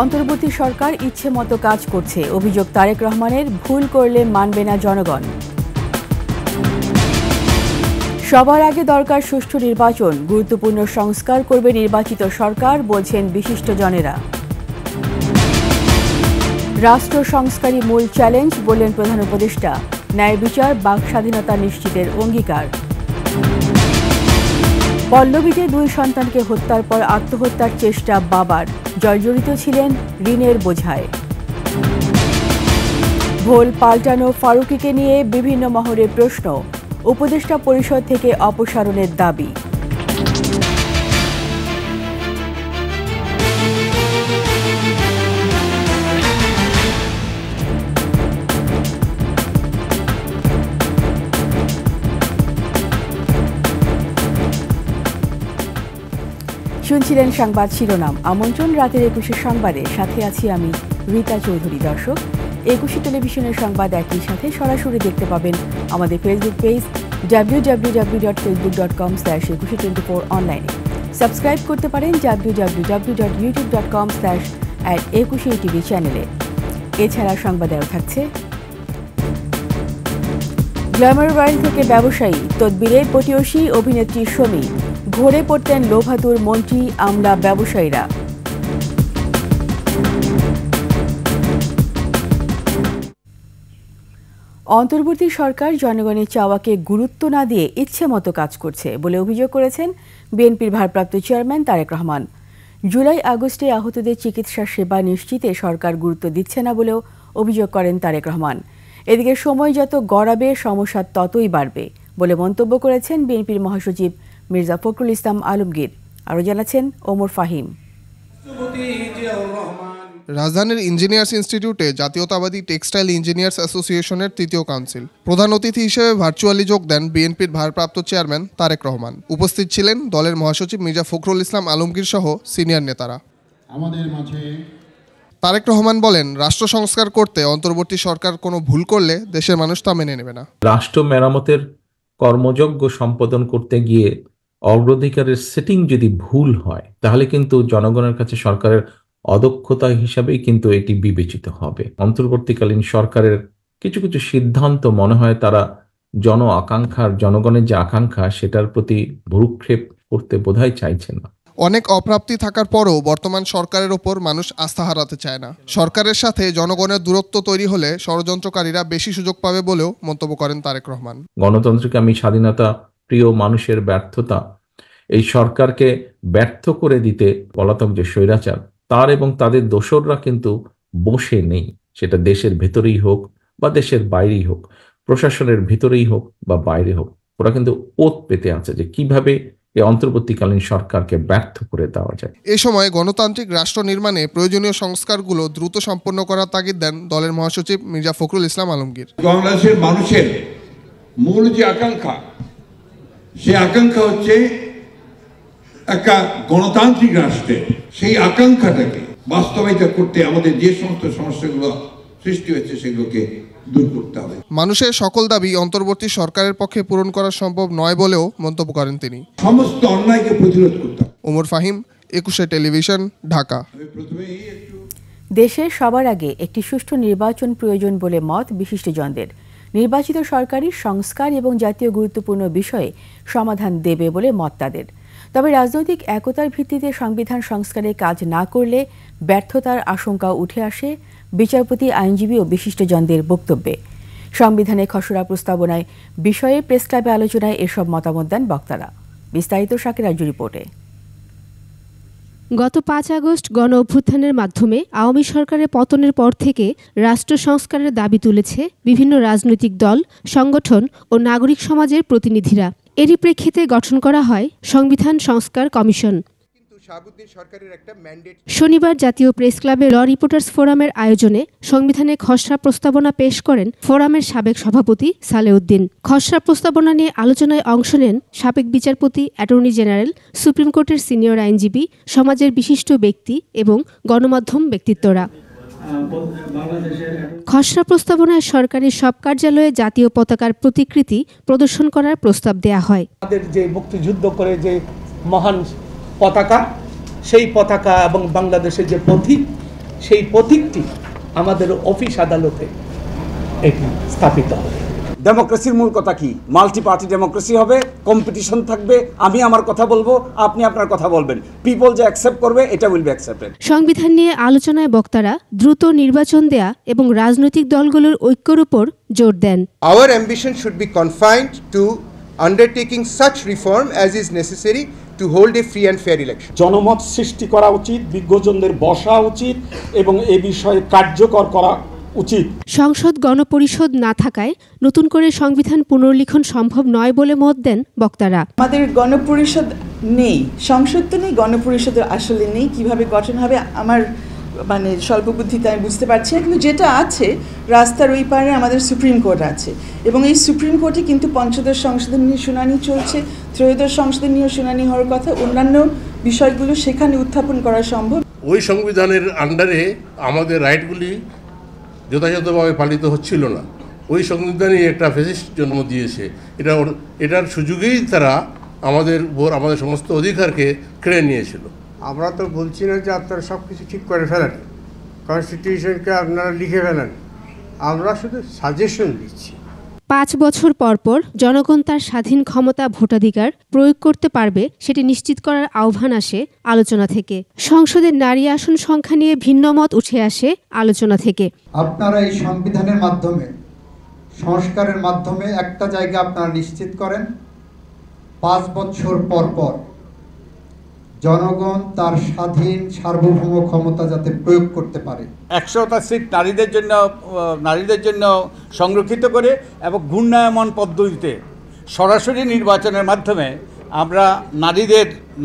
অন্তর্বর্তী সরকার ইচ্ছে মতো কাজ করছে, অভিযোগ তারেক রহমানের। ভুল করলে মানবে না জনগণ। সবার আগে দরকার সুষ্ঠু নির্বাচন, গুরুত্বপূর্ণ সংস্কার করবে নির্বাচিত সরকার, বলছেন বিশিষ্টজনেরা। রাষ্ট্র সংস্কারই মূল চ্যালেঞ্জ, বললেন প্রধান উপদেষ্টা। ন্যায় বিচার, বাক স্বাধীনতা নিশ্চিতের অঙ্গীকার। পল্লবীতে 2 সন্তানকে হত্যার পর আত্মহত্যার চেষ্টা বাবার, জর্জরিত ছিলেন ঋণের বোঝায়। ভোল পাল্টানো ফারুকীকে নিয়ে বিভিন্ন মহলে প্রশ্ন, উপদেষ্টা পরিষদ থেকে অপসারণের দাবি। শুনছিলেন সংবাদ শিরোনাম। আমন্ত্রণ রাতের 21 সংবাদে, সাথে আছি আমি রীতা চৌধুরী। দর্শক, 21 টেলিভিশনের সংবাদ একই সাথে সরাসরি দেখতে পাবেন আমাদের ফেসবুক পেজ www.facebook.com/2124 অনলাইনে। সাবস্ক্রাইব করতে পারেন www.youtube.com/@21tv চ্যানেলে। এছাড়া সংবাদে আরও থাকছে গ্ল্যামার ওয়ার্ল্ড থেকে ব্যবসায়ী, তদবিরে পটিয়সী অভিনেত্রী শমী, ঘরে পড়তেন লোভাতুর মন্ত্রী আমলা ব্যবসায়ীরা। অন্তর্বর্তী সরকার জনগণের চাওয়াকে গুরুত্ব না দিয়ে ইচ্ছে মতো কাজ করছে বলে অভিযোগ করেছেন বিএনপির ভারপ্রাপ্ত চেয়ারম্যান তারেক রহমান। জুলাই আগস্টে আহতদের চিকিৎসা সেবা নিশ্চিতে সরকার গুরুত্ব দিচ্ছে না বলেও অভিযোগ করেন তারেক রহমান। এদিকে সময় যত গড়াবে সমস্যা ততই বাড়বে বলে মন্তব্য করেছেন বিএনপির মহাসচিব মির্জা ফখরুল ইসলাম আলমগীর। আরও জানাচ্ছেন ওমর ফাহিম। রাজধানীর ইঞ্জিনিয়ার্স ইনস্টিটিউটে জাতীয়তাবাদী টেক্সটাইল ইঞ্জিনিয়ার্স অ্যাসোসিয়েশনের 3য় কাউন্সিল। প্রধান অতিথি হিসেবে ভার্চুয়ালি যোগ দেন বিএনপির ভারপ্রাপ্ত চেয়ারম্যান তারেক রহমান। উপস্থিত ছিলেন দলের মহাসচিব মির্জা ফখরুল ইসলাম আলমগীর সহ সিনিয়র নেতারা। তারেক রহমান বলেন, রাষ্ট্র সংস্কার করতে অন্তর্বর্তী সরকার কোনো ভুল করলে দেশের মানুষ তা মেনে নেবে না। রাষ্ট্র মেরামতের কর্মযজ্ঞ সম্পাদন করতে গিয়ে অগ্রাধিকারের সেটিং যদি ভুল হয়, তাহলে কিন্তু জনগণের কাছে সরকারের অদক্ষতা হিসাবেই কিন্তু এটি বিবেচিত হবে। অন্তর্বর্তীকালীন সরকারের কিছু কিছু সিদ্ধান্ত মনে হয় তারা জনগণের যে আকাঙ্ক্ষা সেটার প্রতি ভ্রুক্ষেপ করতে বোধহয় চাইছে না। অনেক অপ্রাপ্তি থাকার পরও বর্তমান সরকারের ওপর মানুষ আস্থা হারাতে চায় না। সরকারের সাথে জনগণের দূরত্ব তৈরি হলে ষড়যন্ত্রকারীরা বেশি সুযোগ পাবে বলেও মন্তব্য করেন তারেক রহমান। গণতন্ত্রকামী স্বাধীনতা প্রিয় মানুষের ব্যর্থতা এই সরকারকে ব্যর্থ করে দিতে পলাতক যে স্বৈরাচার তার এবং তাদের দোসররা কিন্তু বসে নেই। সেটা দেশের ভেতরেই হোক বা দেশের বাইরেই হোক, প্রশাসনের ভিতরেই হোক বা বাইরে হোক, ওরা কিন্তু ওত পেতে আছে যে কিভাবে এই অন্তর্বর্তীকালীন সরকারকে ব্যর্থ করে দেওয়া যায়। এ সময় গণতান্ত্রিক রাষ্ট্র নির্মাণে প্রয়োজনীয় সংস্কারগুলো দ্রুত সম্পন্ন করার তাগিদ দেন দলের মহাসচিব মির্জা ফখরুল ইসলাম আলমগীর। বাংলাদেশের মানুষের মূল যে আকাঙ্ক্ষা, সে আকাঙ্ক্ষা হচ্ছে একটা গণতান্ত্রিক রাষ্ট্রে। সেই আকাঙ্ক্ষাটাকে বাস্তবায়িত করতে আমাদের যে সমস্ত সমস্যাগুলো সৃষ্টি হয়েছে সেগুলোকে দূর করতে হবে। মানুষের সকল দাবি অন্তর্বর্তী সরকারের পক্ষে পূরণ করা সম্ভব নয় বলেও মন্তব্য করেন তিনি। সমস্ত অন্যায়কে প্রতিরোধ করতে হবে। ওমর ফাহিম, 21 টেলিভিশন, ঢাকা। দেশের সবার আগে একটি সুষ্ঠু নির্বাচন প্রয়োজন বলে মত বিশিষ্টজনদের। নির্বাচিত সরকারি সংস্কার এবং জাতীয় গুরুত্বপূর্ণ বিষয়ে সমাধান দেবে বলে মত তাদের। তবে রাজনৈতিক একতার ভিত্তিতে সংবিধান সংস্কারের কাজ না করলে ব্যর্থতার আশঙ্কা উঠে আসে বিচারপতি, আইনজীবী ও বিশিষ্টজনদের বক্তব্যে। সংবিধানের খসড়া প্রস্তাবনায় বিষয়ে প্রেস ক্লাবে আলোচনায় এসব মতামত দেন বক্তারা। বিস্তারিত শাকির আরজু রিপোর্টে। গত 5 আগস্ট গণ অভ্যুত্থানের মাধ্যমে আওয়ামী সরকারের পতনের পর থেকে রাষ্ট্র সংস্কারের দাবি তুলেছে বিভিন্ন রাজনৈতিক দল, সংগঠন ও নাগরিক সমাজের প্রতিনিধিরা। এরই প্রেক্ষিতে গঠন করা হয় সংবিধান সংস্কার কমিশন। শনিবার জাতীয় প্রেস ক্লাবে ল রিপোর্টার্স ফোরামের আয়োজনে সংবিধানের খসড়া প্রস্তাবনা পেশ করেন ফোরামের সাবেক সভাপতি সালেউদ্দিন। খসড়া প্রস্তাবনা নিয়ে আলোচনায় অংশ নেন সাবেক বিচারপতি, অ্যাটর্নি জেনারেল, সুপ্রিম কোর্টের সিনিয়র আইনজীবী, সমাজের বিশিষ্ট ব্যক্তি এবং গণমাধ্যম ব্যক্তিত্বরা। খসড়া প্রস্তাবনায় সরকারি সব কার্যালয়ে জাতীয় পতাকার প্রতিকৃতি প্রদর্শন করার প্রস্তাব দেয়া হয়। আমাদের যে মুক্তিযুদ্ধ করে যে মহান পতাকা, সেই পতাকা এবং বাংলাদেশের যে প্রতীক, সেই প্রতীকটি আমাদের অফিস আদালতে এটি স্থাপিত হবে। ডেমোক্রেসির মূল কথা কি? মাল্টি পার্টি ডেমোক্রেসি হবে, কম্পিটিশন থাকবে, আমি আমার কথা বলবো, আপনি আপনার কথা বলবেন, পিপল যে অ্যাকসেপ্ট করবে এটা উইল বি অ্যাকসেপ্টেড। সংবিধান নিয়ে আলোচনায় বক্তারা দ্রুত নির্বাচন দেয়া এবং রাজনৈতিক দলগুলোর ঐক্যের উপর জোর দেন। Our ambition should be confined to undertaking such reform as is necessary to hold a free and fair election. জনমত সৃষ্টি করা উচিত, বিজ্ঞজনদের বসা উচিত এবং এ বিষয়ে কার্যকর করা উচিত। সংসদ গণপরিষদ না থাকায় নতুন করে সংবিধান পুনর্লিখন সম্ভব নয় বলে মত দেন বক্তারা। আমাদের গণপরিষদ নেই, সংসদ তো নেই, গণপরিষদ আসলে নেই, কিভাবে গঠন হবে আমার স্বল্প বুদ্ধিতে আমি বুঝতে পারছি না। কিন্তু যেটা আছে, রাস্তার ওই পারে আমাদের সুপ্রিম কোর্ট আছে এবং এই সুপ্রিম কোর্টে কিন্তু পঞ্চদশ সংশোধন নিয়ে শুনানি চলছে, ত্রয়োদশ সংশোধন নিয়েও শুনানি হওয়ার কথা, অন্যান্য বিষয়গুলো সেখানে উত্থাপন করা সম্ভব। ওই সংবিধানের আন্ডারে আমাদের রাইটগুলি যথাযথভাবে পালিত হচ্ছিল না। ওই সংবিধানই একটা ফ্যাসিস্ট জন্ম দিয়েছে। এটার সুযোগেই তারা আমাদের সমস্ত অধিকারকে কেড়ে নিয়েছিল। আমরা তো বলছি না যে আপনারা সব কিছু ঠিক করে ফেলেন, কনস্টিটিউশনকে আপনারা লিখে ফেলেন, আমরা শুধু সাজেশন দিচ্ছি। 5 বছর পর পর জনগণ তার স্বাধীন ক্ষমতা ভোটাধিকার প্রয়োগ করতে পারবে সেটি নিশ্চিত করার আহ্বান আসে আলোচনা থেকে। সংসদের নারী আসন সংখ্যা নিয়ে ভিন্ন মত উঠে আসে আলোচনা থেকে। আপনারা এই সংবিধানের মাধ্যমে, সংস্কারের মাধ্যমে একটা জায়গা আপনারা নিশ্চিত করেন, 5 বছর পর পর জনগণ তার স্বাধীন সার্বভৌম ক্ষমতা যাতে প্রয়োগ করতে পারে। 100টা সিট নারীদের জন্য সংরক্ষিত করে এবং ঘূর্ণায়মান পদ্ধতিতে সরাসরি নির্বাচনের মাধ্যমে আমরা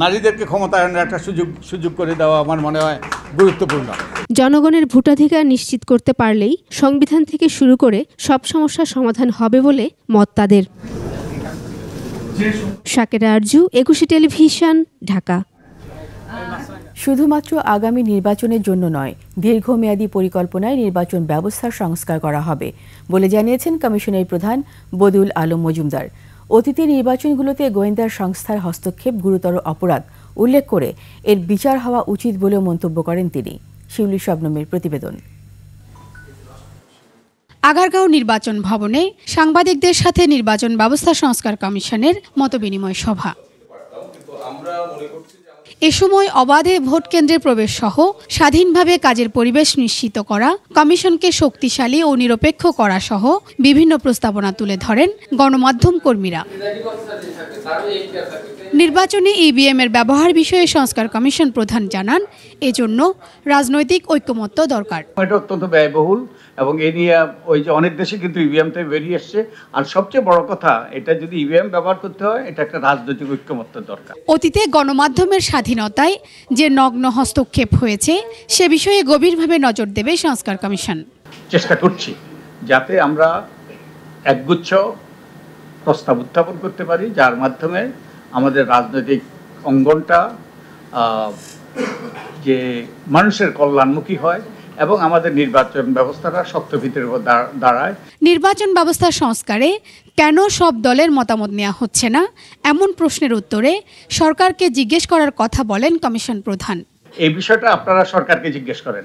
নারীদেরকে ক্ষমতায়নের একটা সুযোগ করে দেওয়া আমার মনে হয় গুরুত্বপূর্ণ। জনগণের ভোটাধিকার নিশ্চিত করতে পারলেই সংবিধান থেকে শুরু করে সব সমস্যার সমাধান হবে বলে মত তাদের। শাকেরা আরজু, 21 টেলিভিশন, ঢাকা। শুধুমাত্র আগামী নির্বাচনের জন্য নয়, দীর্ঘমেয়াদী পরিকল্পনায় নির্বাচন ব্যবস্থার সংস্কার করা হবে বলে জানিয়েছেন কমিশনের প্রধান বদিউল আলম মজুমদার। অতীতের নির্বাচনগুলোতে গোয়েন্দা সংস্থার হস্তক্ষেপ গুরুতর অপরাধ উল্লেখ করে এর বিচার হওয়া উচিত বলেও মন্তব্য করেন তিনি। শিউলি শবনমের প্রতিবেদন। আগারগাঁও নির্বাচন ভবনে সাংবাদিকদের সাথে নির্বাচন ব্যবস্থা সংস্কার কমিশনের মতবিনিময় সভা। এ সময় অবাধে ভোট কেন্দ্রে প্রবেশ সহ স্বাধীনভাবে কাজের পরিবেশ নিশ্চিত করা, কমিশনকে শক্তিশালী ও নিরপেক্ষ করা সহ বিভিন্ন প্রস্তাবনা তুলে ধরেন গণমাধ্যম কর্মীরা। নির্বাচনে ইভিএম এর ব্যবহার বিষয়ে সংস্কার কমিশন প্রধান জানান, এজন্য রাজনৈতিক ঐক্যমত্য দরকার। এটা অত্যন্ত ব্যয়বহুল এবং এ নিয়ে ওই যে অনেক দেশে কিন্তু ইভিএম থেকে বেরিয়ে এসছে। আর সবচেয়ে বড় কথা, এটা যদি ইভিএম ব্যবহার করতে হয়, এটা একটা রাজনৈতিক ঐক্যমত্য দরকার। অতীতে গণমাধ্যমের স্বাধীনতায় যে নগ্ন হস্তক্ষেপ হয়েছে সে বিষয়ে গভীরভাবে নজর দেবে সংস্কার কমিশন। চেষ্টা করছি যাতে আমরা একগুচ্ছ প্রস্তাব উত্থাপন করতে পারি, যার মাধ্যমে আমাদের রাজনৈতিক অঙ্গনটা যে মানুষের কল্যাণমুখী হয় এবং আমাদের নির্বাচন ব্যবস্থাটা শক্ত ভিতের উপর দাঁড়ায়। নির্বাচন ব্যবস্থা সংস্কারে কেন সব দলের মতামত নেওয়া হচ্ছে না, এমন প্রশ্নের উত্তরে সরকারকে জিজ্ঞেস করার কথা বলেন কমিশন প্রধান। এই বিষয়টা আপনারা সরকারকে জিজ্ঞেস করেন,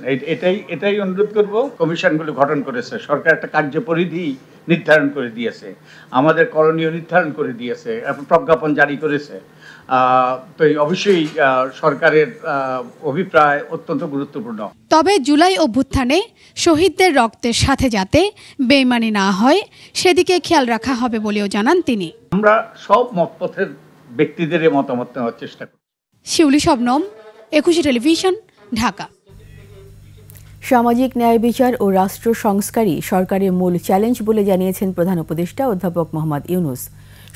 এটাই অনুরোধ করব। কমিশনগুলো গঠন করেছে, সরকার একটা কার্যপরিধি নির্ধারণ করে দিয়েছে, আমাদের করণীয় নির্ধারণ করে দিয়েছে, প্রজ্ঞাপন জারি করেছে। তো অবশ্যই সরকারের অভিপ্রায় অত্যন্ত গুরুত্বপূর্ণ। তবে জুলাই অভ্যুত্থানে শহীদদের রক্তের সাথে যাতে বেইমানি না হয় সেদিকে খেয়াল রাখা হবে বলেও জানান তিনি। আমরা সব মতপথের ব্যক্তিদের মতামত নেওয়ার চেষ্টা করি। শিউলি শবনম, 21 টেলিভিশন, ঢাকা। সামাজিক ন্যায় বিচার ও রাষ্ট্র সংস্কারই সরকারের মূল চ্যালেঞ্জ বলে জানিয়েছেন প্রধান উপদেষ্টা অধ্যাপক মোহাম্মদ ইউনূস।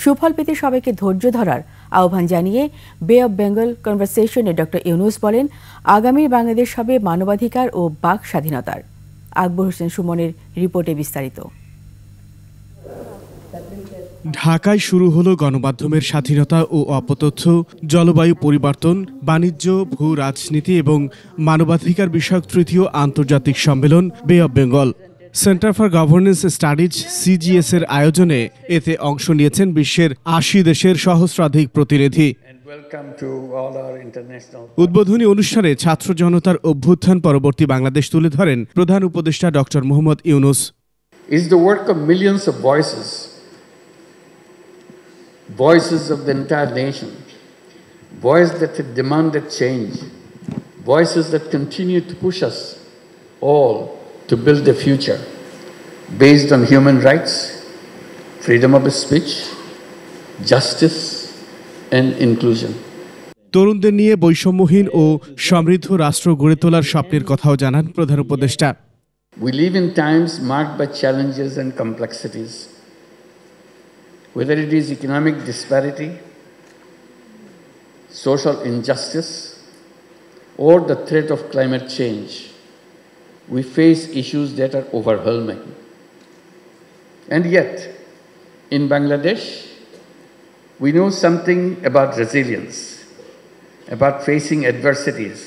সুফল পেতে সবাইকে ধৈর্য ধরার আহ্বান জানিয়ে বে অব বেঙ্গল কনভারসেশনে ডক্টর ইউনূস বলেন, আগামীর বাংলাদেশ হবে মানবাধিকার ও বাক স্বাধীনতার। আকবর হোসেন সুমনের রিপোর্টে বিস্তারিত। ঢাকায় শুরু হলো গণমাধ্যমের স্বাধীনতা ও অপতথ্য, জলবায়ু পরিবর্তন, বাণিজ্য, ভূ রাজনীতি এবং মানবাধিকার বিষয়ক তৃতীয় আন্তর্জাতিক সম্মেলন বে of Bengal. Centre for governance studies CGS এর আয়োজনে এতে অংশ নিয়েছেন বিশ্বের 80 দেশের সহস্রাধিক প্রতিনিধি। উদ্বোধনী অনুষ্ঠানে ছাত্র জনতার অভ্যুত্থান পরবর্তী বাংলাদেশ তুলে ধরেন প্রধান উপদেষ্টা doctor Mohammad Yunus. Is the work of millions of voices of the entire nation, voices that have demanded change, voices that continue to push us all to build a future based on human rights, freedom of speech, justice and inclusion. তরুণদের নিয়ে বৈষম্যহীন ও সমৃদ্ধ রাষ্ট্র গড়ে তোলার স্বপ্নের কথাও জানান প্রধান উপদেষ্টা। We live in times marked by challenges and complexities. Whether it is economic disparity, social injustice, or the threat of climate change, we face issues that are overwhelming. And yet, in Bangladesh, we know something about resilience, about facing adversities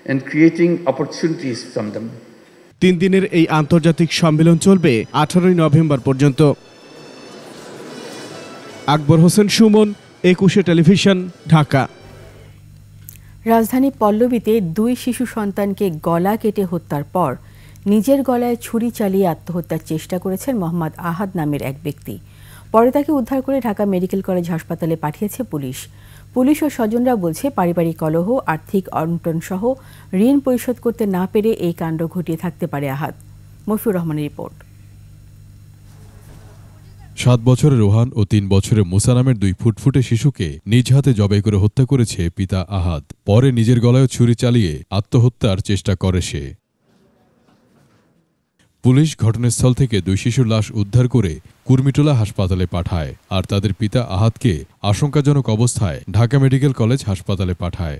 and creating opportunities from them. 3 দিনের এই আন্তর্জাতিক সম্মেলন চলবে 18 November পর্যন্ত। Akbar Hossain Suman, 21 television, Dhaka. রাজধানী পল্লবীতে 2 শিশু সন্তানকে গলা কেটে হত্যার পর নিজের গলায় ছুরি চালিয়ে আত্মহত্যার চেষ্টা করেছেন মোহাম্মদ আহাদ নামের এক ব্যক্তি। পরে তাকে উদ্ধার করে ঢাকা মেডিকেল কলেজ হাসপাতালে পাঠিয়েছে পুলিশ। পুলিশ ও স্বজনরা বলছে পারিবারিক কলহ, আর্থিক অনটন সহ ঋণ পরিশোধ করতে না পেরে এই কাণ্ড ঘটিয়ে থাকতে পারে আহাদ। মফিউর রহমানের রিপোর্ট। 7 বছরের রোহান ও 3 বছরের মুসা নামের 2 ফুটফুটে শিশুকে নিজ হাতে জবাই করে হত্যা করেছে পিতা আহাদ। পরে নিজের গলায় ছুরি চালিয়ে আত্মহত্যার চেষ্টা করে সে। পুলিশ ঘটনাস্থল থেকে 2 শিশুর লাশ উদ্ধার করে কুর্মিটোলা হাসপাতালে পাঠায়, আর তাদের পিতা আহাদকে আশঙ্কাজনক অবস্থায় ঢাকা মেডিকেল কলেজ হাসপাতালে পাঠায়।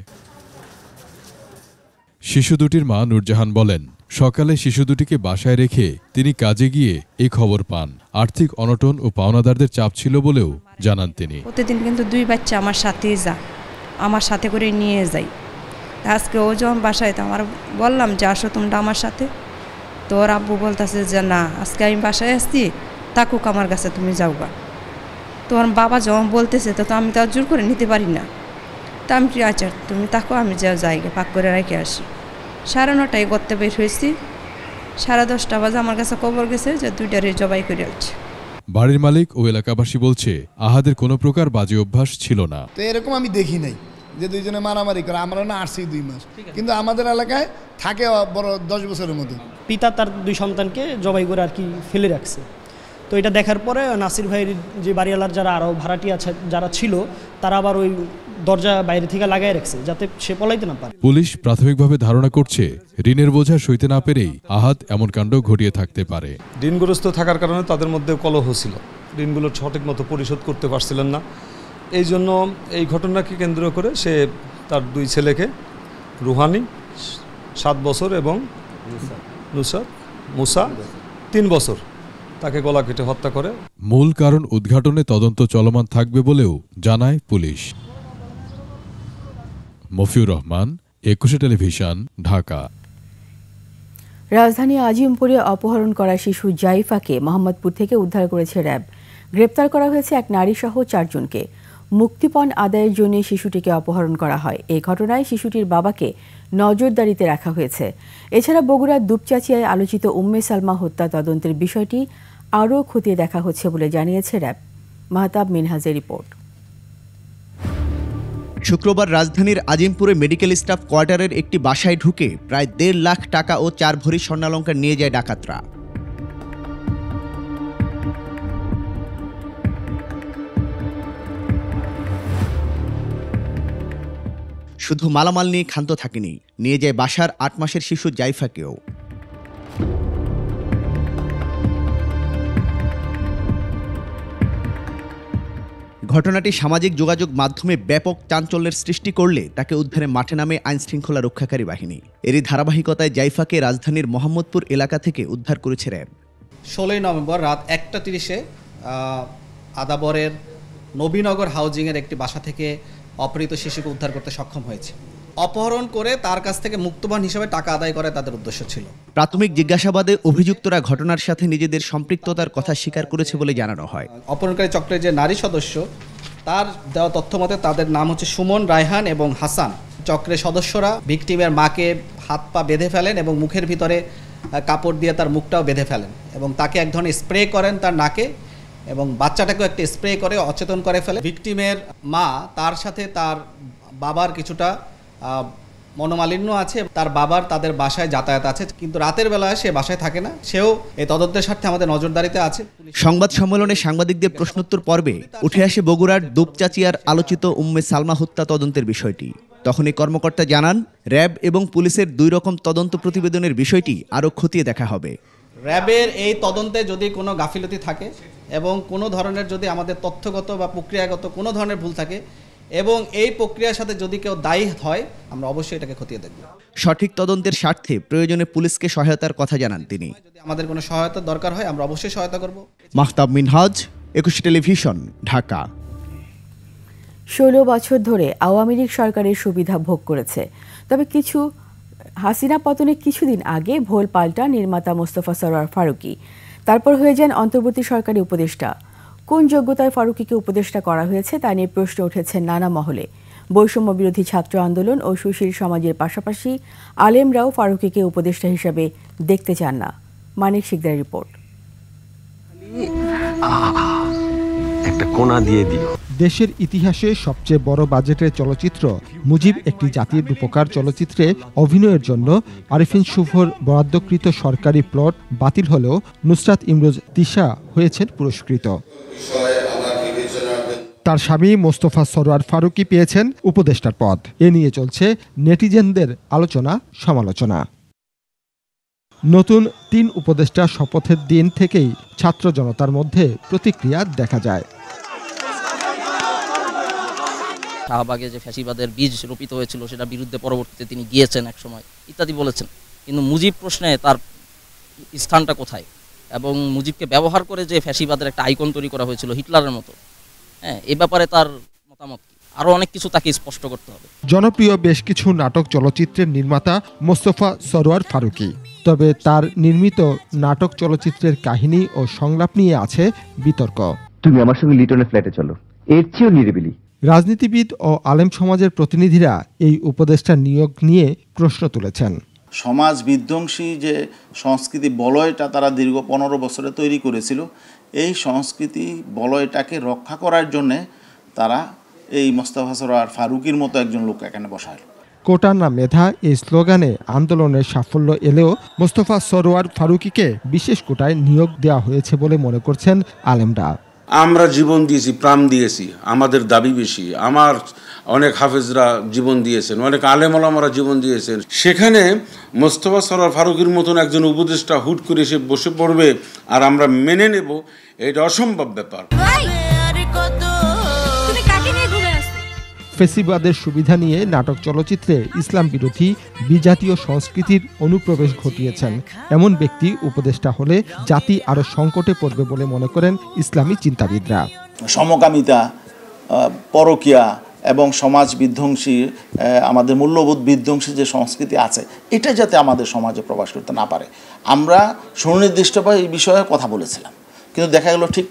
শিশু দুটির মা নূরজাহান বলেন, সকালে শিশু দুটিকে বাসায় রেখে তিনি কাজে গিয়ে এই খবর পান। আর্থিক অনটন ও পাওনাদারদের চাপ ছিল বলেও জানান তিনি। প্রতিদিন কিন্তু 2 বাচ্চা আমার সাথেই আমার সাথে করে নিয়ে যাই। আজকে ও যখন বাসায় তো আমার বললাম যে আসো তোমরা আমার সাথে, তো ওর আব্বু বলতেছে যে না, আজকে আমি বাসায় আসছি, তাকুক আমার কাছে তুমি যাওগা। তো ওর বাবা যখন বলতেছে তো আমি তো জোর করে নিতে পারি না। তা আমি আচ্ছা তুমি তাকো, আমি যাও জায়গা পাক করে রেখে আসি। 9:30টায় করতে বের হয়েছি, 10:30 বাজে আমার কাছে খবর গেছে যে 2টারে জবাই করে আসছে। বাড়ির মালিক ও এলাকাবাসী বলছে আহাদের কোনো প্রকার বাজে অভ্যাস ছিল না। তো এরকম আমি দেখি নাই যে 2 জনে মারামারি করে। আমরা না আসছি 2 মাস, কিন্তু আমাদের এলাকায় থাকে বড় 10 বছরের মতো। পিতা তার 2 সন্তানকে জবাই করে আর কি ফেলে রাখছে। তো এটা দেখার পরে নাসির ভাইয়ের যে বাড়িওয়ালার যারা আরও ভাড়াটি আছে যারা ছিল, তারা আবার ওই দরজা বাইরে থেকে লাগাই রাখছে যাতে সে পলাইতে না পারে। পুলিশ প্রাথমিকভাবে ধারণা করছে ঋণের বোঝা সইতে না পেরেই আহাদ এমন কাণ্ড ঘটিয়ে থাকতে পারে। ঋণগ্রস্ত থাকার কারণে তাদের মধ্যে কলহ ছিল, ঋণগুলো সঠিক মতো পরিশোধ করতে পারছিলেন না। এই জন্য এই ঘটনাকে কেন্দ্র করে সে তার 2 ছেলেকে, রুহানি 7 বছর এবং মুসা 3 বছর, তাকে গলা কেটে হত্যা করে। মূল কারণ উদ্ঘাটনে তদন্ত চলমান থাকবে বলেও জানায় পুলিশ। মফিউর রহমান, 21 টেলিভিশন, ঢাকা। রাজধানী আজিমপুরে অপহরণ করা শিশু জাইফাকে মোহাম্মদপুর থেকে উদ্ধার করেছে র্যাব। গ্রেপ্তার করা হয়েছে এক নারীসহ 4 জনকে। মুক্তিপণ আদায়ের জন্য শিশুটিকে অপহরণ করা হয়। এই ঘটনায় শিশুটির বাবাকে নজরদারিতে রাখা হয়েছে। এছাড়া বগুড়ার দুপচাচিয়ায় আলোচিত উম্মে সালমা হত্যা তদন্তের বিষয়টি আরও খতিয়ে দেখা হচ্ছে বলে জানিয়েছে র্যাব। মাহতাব মিনহাজের রিপোর্ট। শুক্রবার রাজধানীর আজিমপুরে মেডিকেল স্টাফ কোয়ার্টারের একটি বাসায় ঢুকে প্রায় 1.5 লাখ টাকা ও 4 ভরি স্বর্ণালংকার নিয়ে যায় ডাকাতরা। শুধু মালামাল নিয়ে ক্ষান্ত থাকেনি, নিয়ে যায় বাসার 8 মাসের শিশু জাইফাকেও। ঘটনাটি সামাজিক যোগাযোগ মাধ্যমে ব্যাপক চাঞ্চল্যের সৃষ্টি করলে তাকে উদ্ধারে মাঠে নামে আইনশৃঙ্খলা রক্ষাকারী বাহিনী। এরই ধারাবাহিকতায় জাইফাকে রাজধানীর মোহাম্মদপুর এলাকা থেকে উদ্ধার করেছে র্যাব। 16 নভেম্বর রাত 1:30-এ আদাবরের নবীনগর হাউজিংয়ের একটি বাসা থেকে অপহৃত শিশুকে উদ্ধার করতে সক্ষম হয়েছে। অপহরণ করে তার কাছ থেকে মুক্তবান হিসেবে টাকা আদায় করে তাদের উদ্দেশ্য ছিল। প্রাথমিক জিজ্ঞাসাবাদে অভিযুক্তরা ঘটনার সাথে নিজেদের সম্পৃক্ততার কথা স্বীকার করেছে বলে জানানো হয়। অপহরণকারী চক্রের যে নারী সদস্য, তার দেওয়া তথ্য মতে তাদের নাম হচ্ছে সুমন, রায়হান এবং হাসান। চক্রের সদস্যরা ভিকটিমের মাকে হাত পা বেঁধে ফেলেন এবং মুখের ভিতরে কাপড় দিয়ে তার মুখটাও বেঁধে ফেলেন এবং তাকে এক ধরনের স্প্রে করেন তার নাকে এবং বাচ্চাটাকেও একটা স্প্রে করে অচেতন করে ফেলে। ভিকটিমের মা, তার সাথে তার বাবার কিছুটা মনোমালিন্য আছে, তার বাবার তাদের বাসায় যাতায়াত আছে, কিন্তু রাতের বেলায় সে বাসায় থাকে না, সেও এই তদন্তের স্বার্থে আমাদের নজরদারিতে আছে। সংবাদ সম্মেলনে সাংবাদিকদের প্রশ্নোত্তর পর্বে উঠে আসে বগুড়ার দুপচাচিয়ার আলোচিত উম্মে সালমা হত্যা তদন্তের বিষয়টি। তখন এই কর্মকর্তা জানান, র্যাব এবং পুলিশের 2 রকম তদন্ত প্রতিবেদনের বিষয়টি আরও খতিয়ে দেখা হবে। র্যাবের এই তদন্তে যদি কোনো গাফিলতি থাকে এবং কোনো ধরনের যদি আমাদের তথ্যগত বা প্রক্রিয়াগত কোনো ধরনের ভুল থাকে এবং এই প্রক্রিয়ার সাথে যদি কেউ দায়ী হয়, আমরা অবশ্যই এটাকে খতিয়ে দেখব। সঠিক তদন্তের স্বার্থে প্রয়োজনে পুলিশকে সহায়তার কথা জানান তিনি। যদি আমাদের কোনো সহায়তার দরকার হয়, আমরা অবশ্যই সহায়তা করব। মাহতাব মিনহাজ, 21 টেলিভিশন, ঢাকা। 16 বছর ধরে আওয়ামী লীগ সরকারের সুবিধা ভোগ করেছে, তবে হাসিনা পতনের কিছুদিন আগে ভোল পাল্টা নির্মাতা মোস্তফা সরোয়ার ফারুকী, তারপর হয়ে যান অন্তর্বর্তী সরকারি উপদেষ্টা। কোন যোগ্যতায় ফারুকীকে উপদেষ্টা করা হয়েছে তা নিয়ে প্রশ্ন উঠেছে নানা মহলে। বৈষম্য বিরোধী ছাত্র আন্দোলন ও সুশীল সমাজের পাশাপাশি আলেমরাও ফারুকীকে উপদেষ্টা হিসেবে দেখতে চান না। মানিক শিকদারের রিপোর্ট। একটা কোণা দিয়ে দিও। দেশের ইতিহাসে সবচেয়ে বড় বাজেটের চলচ্চিত্র মুজিব একটি জাতির রূপকার চলচ্চিত্রে অভিনয়ের জন্য আরিফিন শুভর বরাদ্দকৃত সরকারি প্লট বাতিল হলেও নুসরাত ইমরোজ তিশা হয়েছেন পুরস্কৃত। তার স্বামী মোস্তফা সরোয়ার ফারুকী পেয়েছেন উপদেষ্টার পদ। এ নিয়ে চলছে নেটিজেনদের আলোচনা সমালোচনা। নতুন 3 উপদেষ্টা শপথের দিন থেকেই ছাত্র জনতার মধ্যে প্রতিক্রিয়া দেখা যায়। শাহবাগে যে ফ্যাসিবাদের বীজ রোপিত হয়েছিল সেটা বিরুদ্ধে পরবর্তীতে তিনি গিয়েছেন এক সময় ইত্যাদি বলেছেন, কিন্তু মুজিব প্রশ্নে তার স্থানটা কোথায় এবং মুজিবকে ব্যবহার করে যে ফ্যাসিবাদের একটা আইকন তৈরি করা হয়েছিল হিটলারের মতো, এ ব্যাপারে তার মতামত আরও অনেক কিছু তাকে স্পষ্ট করতে হবে। জনপ্রিয় বেশ কিছু নাটক চলচ্চিত্রের নির্মাতা মোস্তফা সরোয়ার ফারুকী, তবে তার নির্মিত নাটক চলচ্চিত্রের কাহিনী ও সংলাপ নিয়ে আছে বিতর্ক। তুমি আমার সঙ্গে লিটনের ফ্ল্যাটে চলো, এর চেয়েও নিরিবিলি। রাজনীতিবিদ ও আলেম সমাজের প্রতিনিধিরা এই উপদেষ্টা নিয়োগ নিয়ে প্রশ্ন তুলেছেন। সমাজ বিধ্বংসী যে সংস্কৃতি বলয়টা তারা দীর্ঘ 15 বছরে তৈরি করেছিল, এই সংস্কৃতি বলয়টাকে রক্ষা করার জন্যে তারা এই মোস্তফা সরোয়ার ফারুকীর মতো একজন লোক এখানে বসায়। কোটা না মেধা এই স্লোগানে আন্দোলনের সাফল্য এলেও মোস্তফা সরোয়ার ফারুকীকে বিশেষ কোটায় নিয়োগ দেওয়া হয়েছে বলে মনে করছেন আলেমরা। আমরা জীবন দিয়েছি, প্রাণ দিয়েছি, আমাদের দাবি বেশি। আমার অনেক হাফেজরা জীবন দিয়েছেন, অনেক আলেম ওলামারা জীবন দিয়েছেন। সেখানে মোস্তফা সরোয়ার ফারুকীর মতন একজন উপদেষ্টা হুট করে এসে বসে পড়বে আর আমরা মেনে নেব, এটা অসম্ভব ব্যাপার। ফেসিবাদের সুবিধা নিয়ে নাটক চলচ্চিত্রে ইসলাম বিরোধী বিজাতীয় সংস্কৃতির অনুপ্রবেশ ঘটিয়েছেন এমন ব্যক্তি উপদেষ্টা হলে জাতি আরো সংকটে পড়বে বলে মনে করেন ইসলামী চিন্তাবিদরা। সমকামিতা, পরকীয়া এবং সমাজ বিধ্বংসী, আমাদের মূল্যবোধ বিধ্বংসী যে সংস্কৃতি আছে, এটা যাতে আমাদের সমাজে প্রকাশ করতে না পারে, আমরা সুনির্দিষ্টভাবে এই বিষয়ে কথা বলেছিলাম, কিন্তু দেখা গেল ঠিক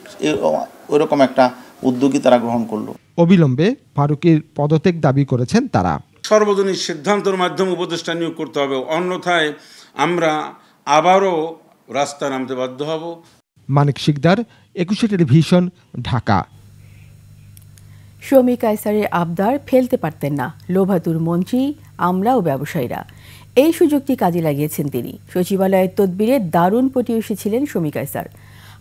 ওইরকম একটা উদ্যোগই তারা গ্রহণ করলো। অবিলম্বে ফারুকীর পদত্যাগ দাবি করেছেন তারা। সর্বজনীন সিদ্ধান্তের মাধ্যমে উপদেষ্টা নিয়োগ করতে হবে, অন্যথায় আমরা আবারও রাস্তায় নামতে বাধ্য হব। মানিক শিকদার, 21 টেলিভিশন, ঢাকা। শমী কায়সারের আবদার ফেলতে পারতেন না লোভাতুর মন্ত্রী, আমরা ও ব্যবসায়ীরা। এই সুযোগটি কাজে লাগিয়েছেন তিনি। সচিবালয়ের তদবিরে দারুণ পটিয়সী ছিলেন শমী কায়সার।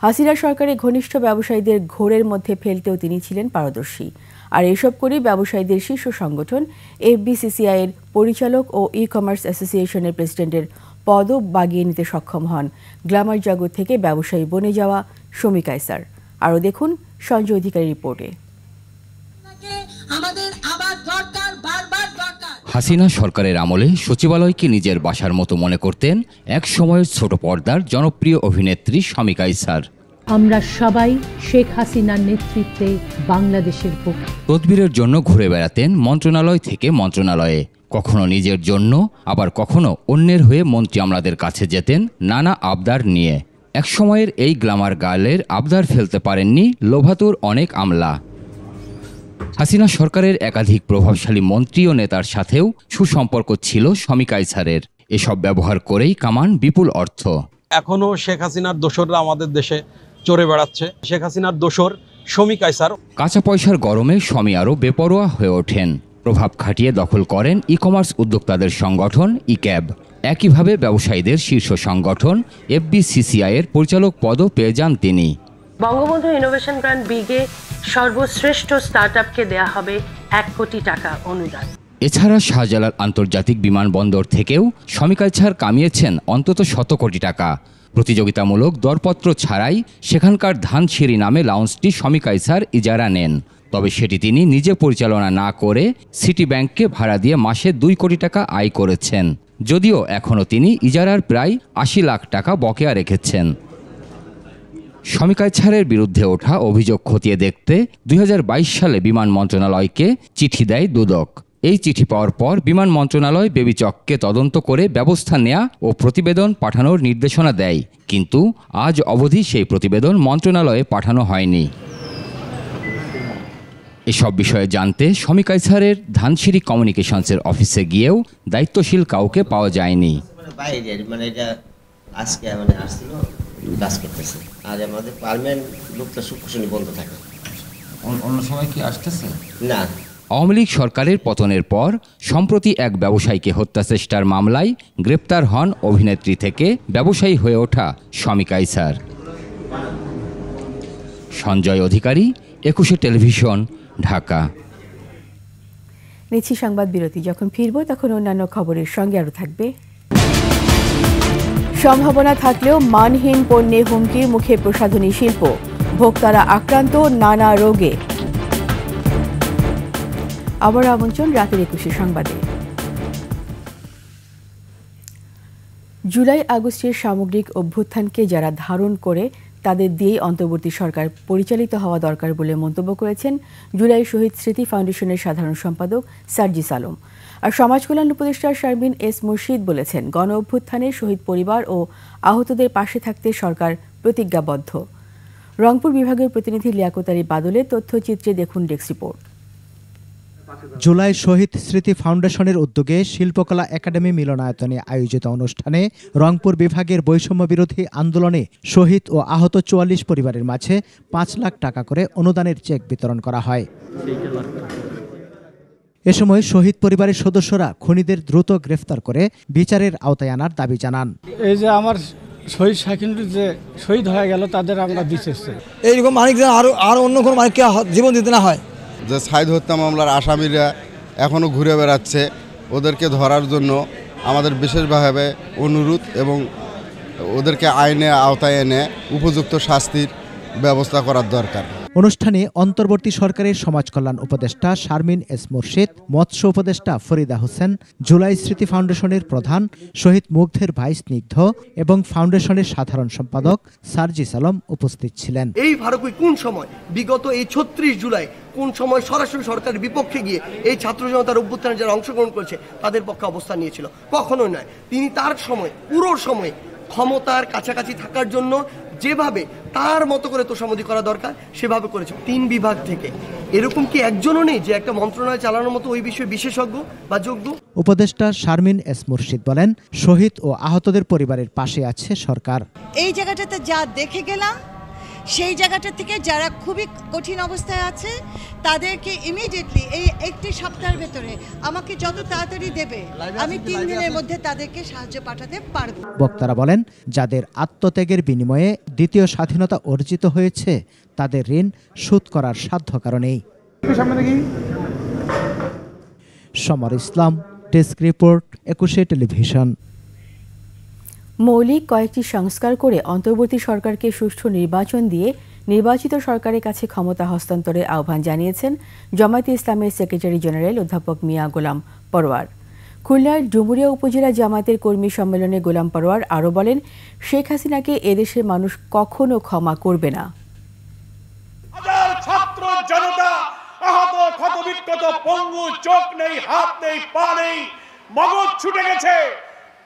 হাসিনা সরকারের ঘনিষ্ঠ ব্যবসায়ীদের ঘোরের মধ্যে ফেলতেও তিনি ছিলেন পারদর্শী। আর এসব করে ব্যবসায়ীদের শীর্ষ সংগঠন FBCCI এর পরিচালক ও ই-কমার্স অ্যাসোসিয়েশনের প্রেসিডেন্টের পদও বাগিয়ে নিতে সক্ষম হন গ্ল্যামার জগৎ থেকে ব্যবসায়ী বনে যাওয়া শমী কায়সার। আরও দেখুন সঞ্জয় অধিকারী রিপোর্টে। হাসিনা সরকারের আমলে সচিবালয়কে নিজের বাসার মতো মনে করতেন এক সময়ের ছোট পর্দার জনপ্রিয় অভিনেত্রী শমী কায়সার। আমরা সবাই শেখ হাসিনার নেতৃত্বে বাংলাদেশের পক্ষে। তদবিরের জন্য ঘুরে বেড়াতেন মন্ত্রণালয় থেকে মন্ত্রণালয়ে। কখনো নিজের জন্য, আবার কখনো অন্যের হয়ে মন্ত্রী আমলাদের কাছে যেতেন নানা আবদার নিয়ে। এক সময়ের এই গ্ল্যামার গার্লের আবদার ফেলতে পারেননি লোভাতুর অনেক আমলা। হাসিনা সরকারের একাধিক প্রভাবশালী মন্ত্রী ও নেতার সাথেও সুসম্পর্ক ছিল শমী কায়সারের। এসব ব্যবহার করেই কামান বিপুল অর্থ। এখনো শেখ হাসিনার দোসররা আমাদের দেশে চড়ে বেড়াচ্ছে। শেখ হাসিনার দোসর শমী কায়সার। কাঁচা পয়সার গরমে শমী আরও বেপরোয়া হয়ে ওঠেন। প্রভাব খাটিয়ে দখল করেন ই কমার্স উদ্যোক্তাদের সংগঠন ইক্যাব। একইভাবে ব্যবসায়ীদের শীর্ষ সংগঠন FBCCI এর পরিচালক পদও পেয়ে যান তিনি। বঙ্গবন্ধু ইনোভেশন গ্রান্ট বিগে সর্বশ্রেষ্ঠ স্টার্টআপকে দেয়া হবে 1 কোটি টাকা অনুদান। এছাড়া শাহজালাল আন্তর্জাতিক বিমানবন্দর থেকেও শমী কায়সার কামিয়েছেন অন্তত 100 কোটি টাকা। প্রতিযোগিতামূলক দরপত্র ছাড়াই সেখানকার ধানসিঁড়ি নামে লাউঞ্জটি শমী কায়সার ইজারা নেন। তবে সেটি তিনি নিজে পরিচালনা না করে সিটি ব্যাংককে ভাড়া দিয়ে মাসে 2 কোটি টাকা আয় করেছেন, যদিও এখনও তিনি ইজারার প্রায় 80 লাখ টাকা বকেয়া রেখেছেন। শমী কায়সারের বিরুদ্ধে ওঠা অভিযোগ খতিয়ে দেখতে 2022 সালে বিমান মন্ত্রণালয়কে চিঠি দেয় দুদক। এই চিঠি পাওয়ার পর বিমান মন্ত্রণালয় বেবিচককে তদন্ত করে ব্যবস্থা নেওয়া ও প্রতিবেদন পাঠানোর নির্দেশনা দেয়, কিন্তু আজ অবধি সেই প্রতিবেদন মন্ত্রণালয়ে পাঠানো হয়নি। এসব বিষয়ে জানতে শমী কায়সারের ধানসিঁড়ি কমিউনিকেশনসের অফিসে গিয়েও দায়িত্বশীল কাউকে পাওয়া যায়নি। কাজ করতেছে আর আমাদের পার্মানেন্ট লোকটা শুক্রশনি বন্ধ থাকে। অন্য সময় কি আসতেছে না। আওয়ামী লীগ সরকারের পতনের পর সম্প্রতি এক ব্যবসায়ীকে হত্যাচেষ্টার মামলায় গ্রেপ্তার হন অভিনেত্রী থেকে ব্যবসায়ী হয়ে ওঠা শমী কায়সার। সঞ্জয় অধিকারী, 21 টেলিভিশন, ঢাকা। নিচ্ছি সংবাদ বিরতি। যখন ফিরব তখন অন্যান্য খবরের সঙ্গে আরও থাকবে। সম্ভাবনা থাকলেও মানহীন পণ্যে হুমকির মুখে প্রসাধনী শিল্প, ভোক্তারা আক্রান্ত নানা রোগে। আবার আমন্ত্রণ রাতের 21 সংবাদে। জুলাই আগস্টের সামগ্রিক অভ্যুত্থানকে যারা ধারণ করে তাদের দিয়েই অন্তর্বর্তী সরকার পরিচালিত হওয়া দরকার বলে মন্তব্য করেছেন জুলাই শহীদ স্মৃতি ফাউন্ডেশনের সাধারণ সম্পাদক সার্জিস আলম। আর সমাজ কল্যাণ উপদেষ্টা শারমিন এস মুর্শিদ বলেছেন, গণ অভ্যুত্থানে শহীদ পরিবার ও আহতদের পাশে থাকতে সরকার প্রতিজ্ঞাবদ্ধ। রংপুর বিভাগের প্রতিনিধি লিয়াকত আলী বাদলের তথ্যচিত্রে দেখুন ডেস্ক রিপোর্ট। জুলাই শহীদ স্মৃতি ফাউন্ডেশনের উদ্যোগে শিল্পকলা একাডেমি মিলনায়তনে আয়োজিত অনুষ্ঠানে রংপুর বিভাগের বৈষম্য বিরোধী আন্দোলনে শহীদ ও আহত 44 পরিবারের মাঝে 5 লাখ টাকা করে অনুদানের চেক বিতরণ করা হয়। এ সময় শহীদ পরিবারের সদস্যরা খুনিদের দ্রুত গ্রেফতার করে বিচারের আওতায় আনার দাবি জানান। এই যে আমার শহীদ শাকিনুর যে শহীদ হয়ে গেল তাদের আমরা বিচার চাই। এইরকম মানিক যেন আরো অন্য কোনো মানিককে জীবন দিতে না হয়। যে সাইদ হত্যা মামলার আসামিরা এখনও ঘুরে বেড়াচ্ছে, ওদেরকে ধরার জন্য আমাদের বিশেষভাবে অনুরোধ এবং ওদেরকে আইনের আওতায় এনে উপযুক্ত শাস্তির ব্যবস্থা করার দরকার। অনুষ্ঠানে অন্তর্বর্তী সরকারের সমাজ কল্যাণ উপদেষ্টা শারমিন এস মুর্শিদ, মৎস্য উপদেষ্টা ফরিদা হোসেন, জুলাই স্মৃতি ফাউন্ডেশনের প্রধান শহীদ মুগ্ধের ভাই স্নিগ্ধ এবং ফাউন্ডেশনের সাধারণ সম্পাদক সার্জিস আলম উপস্থিত ছিলেন। এই ফারুকই কোন সময় বিগত এই 36 জুলাই কোন সময় সরাসরি সরকারের বিপক্ষে গিয়ে এই ছাত্র জনতার অভ্যুত্থানে যারা অংশগ্রহণ করেছে তাদের পক্ষে অবস্থান নিয়েছিল? কখনোই নয়। তিনি তার সময় পুরো সময় ক্ষমতার কাছাকাছি থাকার জন্য যেভাবে তার মতো করে তোষামোদি করা দরকার সেভাবে করেছে। 3 বিভাগ থেকে এরকম কি একজনও নেই যে একটা মন্ত্রণালয় চালানোর মতো ওই বিষয়ে বিশেষজ্ঞ বা যোগ্য? উপদেষ্টা শারমিন এস মুর্শিদ বলেন, শহীদ ও আহতদের পরিবারের পাশে আছে সরকার। এই জায়গাটাতে যা দেখে গেলাম, সেই জায়গাটা থেকে যারা খুবই কঠিন অবস্থায় আছে তাদেরকে ইমিডিয়েটলি এই 1 সপ্তাহের ভেতরে আমাকে যত তাড়াতাড়ি দেবে আমি 3 দিনের মধ্যে তাদেরকে সাহায্য পাঠাতে পারব। বক্তারা বলেন, যাদের আত্মত্যাগের বিনিময়ে দ্বিতীয় স্বাধীনতা অর্জিত হয়েছে তাদের ঋণ শোধ করার সাধ্য কারণেই। সমর ইসলাম, ডেস্ক রিপোর্ট, 21 টেলিভিশন। মৌলিক কয়েকটি সংস্কার করে অন্তর্বর্তী সরকারকে সুষ্ঠু নির্বাচন দিয়ে নির্বাচিত সরকারের কাছে ক্ষমতা হস্তান্তরের আহ্বান জানিয়েছেন জামায়াতে ইসলামের সেক্রেটারি জেনারেল অধ্যাপক মিয়া গোলাম পরোয়ার। খুলনার ডুমুরিয়া উপজেলা জামায়াতের কর্মী সম্মেলনে গোলাম পরোয়ার আরও বলেন, শেখ হাসিনাকে এদেশের মানুষ কখনো ক্ষমা করবে না। ছাত্র জনতা আহত ক্ষত অভিজ্ঞত পঙ্গু, চোখ নেই, হাত নেই, পা নেই, মগজ ছুটে গেছে।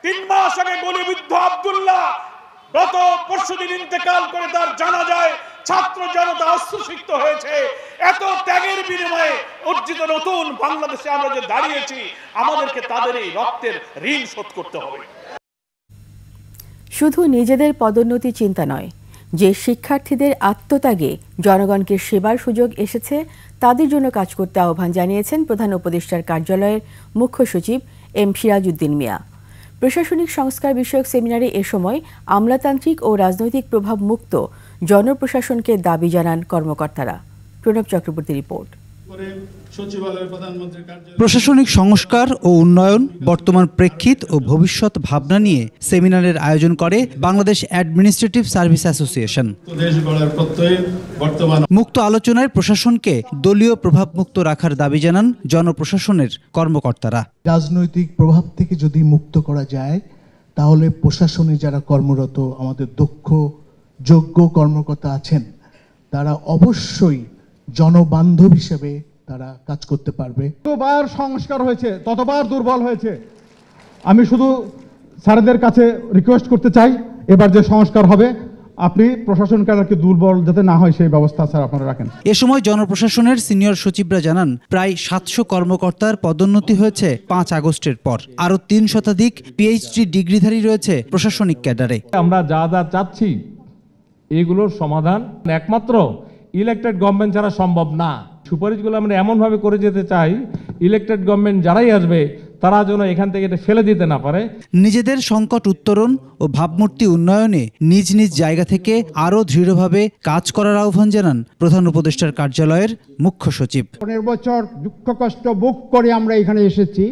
3 মাস আগে গুলিবিদ্ধ আব্দুল্লাহ গত পরশুদিন ইন্তেকাল করে, তার জানাজায় ছাত্র জনতা অশ্রুসিক্ত হয়েছে। এত ত্যাগের বিনিময়ে অর্জিত নতুন বাংলাদেশে আমরা যে দাঁড়িয়েছি, আমাদেরকে তাদের এই রক্তের ঋণ শোধ করতে হবে। শুধু নিজেদের পদোন্নতি চিন্তা নয়, যে শিক্ষার্থীদের আত্মত্যাগে জনগণকে সেবার সুযোগ এসেছে তাদের জন্য কাজ করতে আহ্বান জানিয়েছেন প্রধান উপদেষ্টার কার্যালয়ের মুখ্য সচিব এম সিরাজউদ্দিন মিয়া। প্রশাসনিক সংস্কার বিষয়ক সেমিনারে এ সময় আমলাতান্ত্রিক ও রাজনৈতিক প্রভাব মুক্ত জনপ্রশাসনকে দাবি জানান কর্মকর্তারা। প্রণব চক্রবর্তী রিপোর্ট। প্রশাসনিক সংস্কার ও উন্নয়ন, বর্তমান প্রেক্ষিত ও ভবিষ্যৎ ভাবনা নিয়ে সেমিনারের আয়োজন করে বাংলাদেশ অ্যাডমিনিস্ট্রেটিভ সার্ভিস অ্যাসোসিয়েশন। মুক্ত আলোচনায় প্রশাসনকে দলীয় প্রভাবমুক্ত রাখার দাবি জানান জনপ্রশাসনের কর্মকর্তারা। রাজনৈতিক প্রভাব থেকে যদি মুক্ত করা যায়, তাহলে প্রশাসনে যারা কর্মরত আমাদের দক্ষ যোগ্য কর্মকর্তা আছেন, তারা অবশ্যই জনবান্ধব হিসেবে তারা কাজ করতে পারবে। যতবার সংস্কার হয়েছে ততবার দুর্বল হয়েছে। আমি শুধু স্যারদের কাছে রিকোয়েস্ট করতে চাই, এবার যে সংস্কার হবে আপনি প্রশাসন কারকে দুর্বল যাতে না হয় সেই ব্যবস্থা স্যার আপনারা রাখেন। এ সময় জনপ্রশাসনের সিনিয়র সচিবরা জানান, প্রায় 700 কর্মকর্তার পদোন্নতি হয়েছে 5 আগস্টের পর। আরও 3 শতাধিক পিএইচডি ডিগ্রিধারী রয়েছে প্রশাসনিক ক্যাডারে। আমরা যা যা চাচ্ছি এগুলোর সমাধান একমাত্র ইলেক্টেড গভর্নমেন্ট ছাড়া সম্ভব না। সুপারিশগুলো আমরা এমনভাবে করে যেতে চাই, ইলেক্টেড গভর্নমেন্ট যারাই আসবে তারা যেন এখান থেকে এটা ফেলে দিতে না পারে। নিজেদের সংকট উত্তরণ ও ভাবমূর্তি উন্নয়নে নিজ নিজ জায়গা থেকে আরও দৃঢ়ভাবে কাজ করার আহ্বান জানান প্রধান উপদেষ্টার কার্যালয়ের মুখ্য সচিব। 15 বছর দুঃখ কষ্ট ভোগ করে আমরা এখানে এসেছি,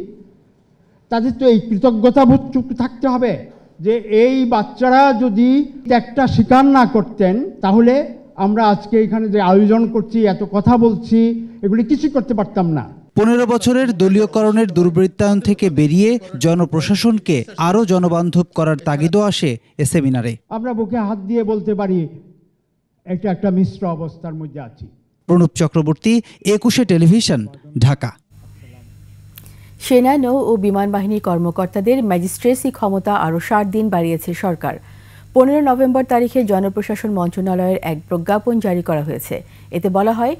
তাদের তো এই কৃতজ্ঞতাবোধ থাকতে হবে যে এই বাচ্চারা যদি একটা স্বীকার না করতেন, তাহলে আমরা আজকে এখানে যে আয়োজন করছি, এত কথা বলছি, এগুলি কিছু করতে পারতাম না। 15 বছরের দলীয়করণের দুর্বৃত্তায়ন থেকে বেরিয়ে জনপ্রশাসনকে আরও জনবান্ধব করার তাগিদও আসে এ সেমিনারে। আমরা বুকে হাত দিয়ে বলতে পারি এটা একটা মিশ্র অবস্থার মধ্যে আছি। প্রণব চক্রবর্তী, 21 টেলিভিশন, ঢাকা। সেনা, নৌ ও বিমান বাহিনীর কর্মকর্তাদের ম্যাজিস্ট্রেসি ক্ষমতা আরও 60 দিন বাড়িয়েছে সরকার। 15 নভেম্বর তারিখে জনপ্রশাসন মন্ত্রণালয়ের এক প্রজ্ঞাপন জারি করা হয়েছে। এতে বলা হয়,